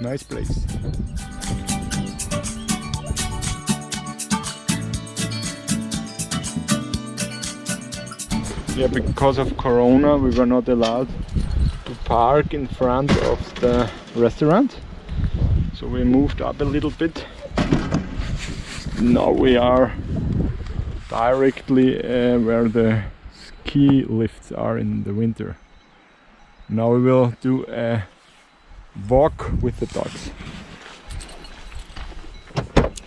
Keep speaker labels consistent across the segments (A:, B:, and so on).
A: Nice place. Yeah, because of Corona we were not allowed to park in front of the restaurant. So we moved up a little bit. Now we are directly where the ski lifts are in the winter. Now we will do a walk with the dogs.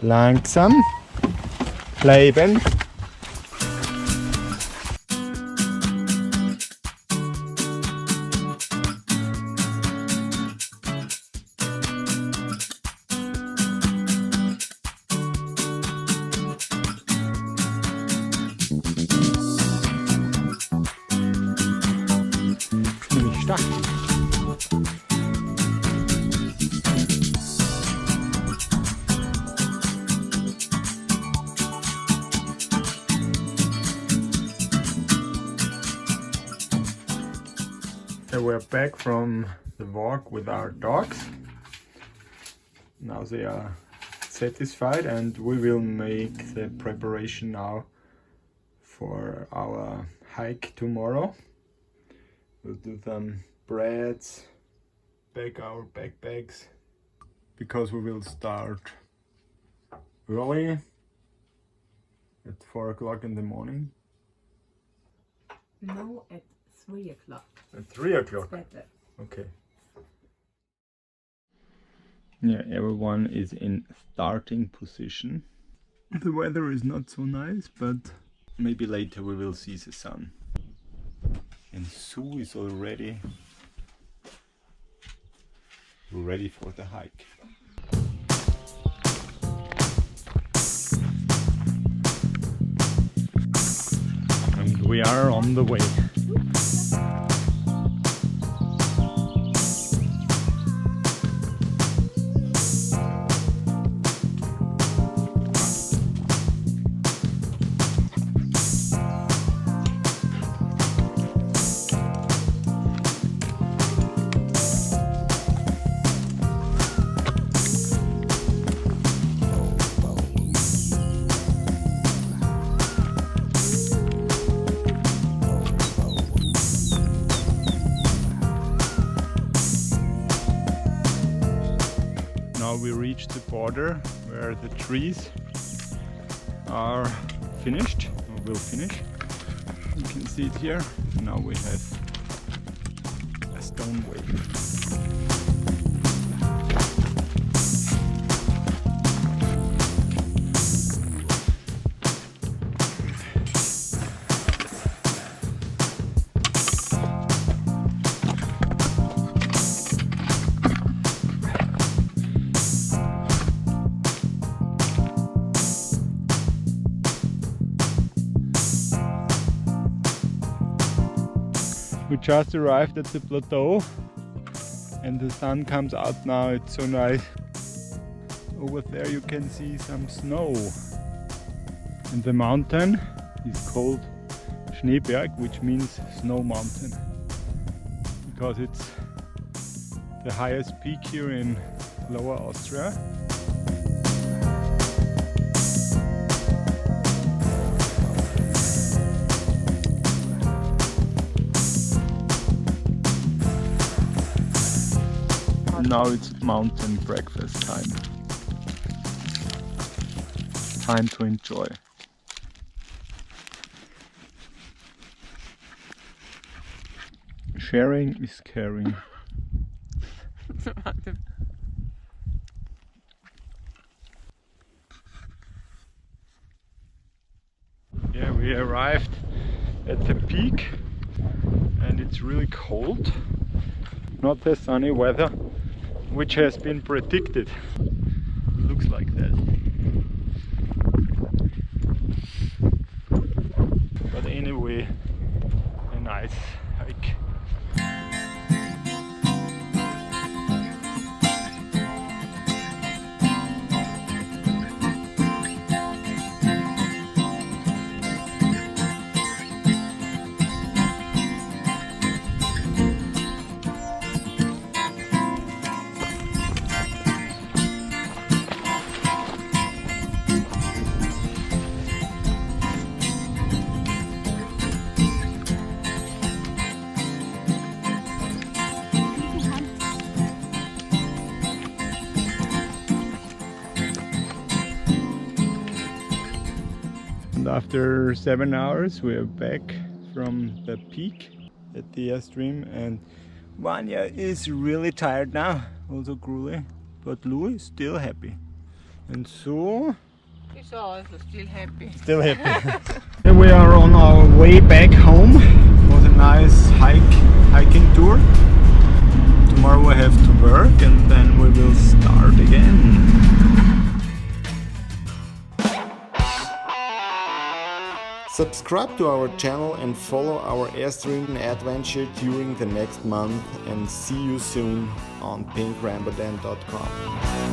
A: Langsam bleiben. Ziemlich stark. So we're back from the walk with our dogs. Now they are satisfied and we will make the preparation now for our hike tomorrow. We'll do some breads, pack our backpacks, because we will start early at 4 o'clock in the morning.
B: No, at 3 o'clock.
A: At 3 o'clock?
B: Better.
A: Okay. Yeah, everyone is in starting position. The weather is not so nice, but maybe later we will see the sun. And Sue is already ready for the hike. And we are on the way. Now we reach the border where the trees are finished, or will finish. You can see it here. Now we have a stone wave. We just arrived at the plateau and the sun comes out now. It's so nice. Over there you can see some snow. And the mountain is called Schneeberg, which means snow mountain, because it's the highest peak here in Lower Austria. Now it's mountain breakfast time. Time to enjoy. Sharing is caring. Yeah, we arrived at the peak and it's really cold. Not the sunny weather which has been predicted. It looks like that. But anyway, a nice hike. after 7 hours we are back from the peak at the Airstream, and Vanya is really tired now, also grueling, but Louis is still happy. And so...
B: He's also still happy.
A: Still happy. Then we are on our way back home. It was a nice hiking tour. Tomorrow I have to work and then we will start again. Subscribe to our channel and follow our Airstream adventure during the next month, and see you soon on Pinkrambutan.com.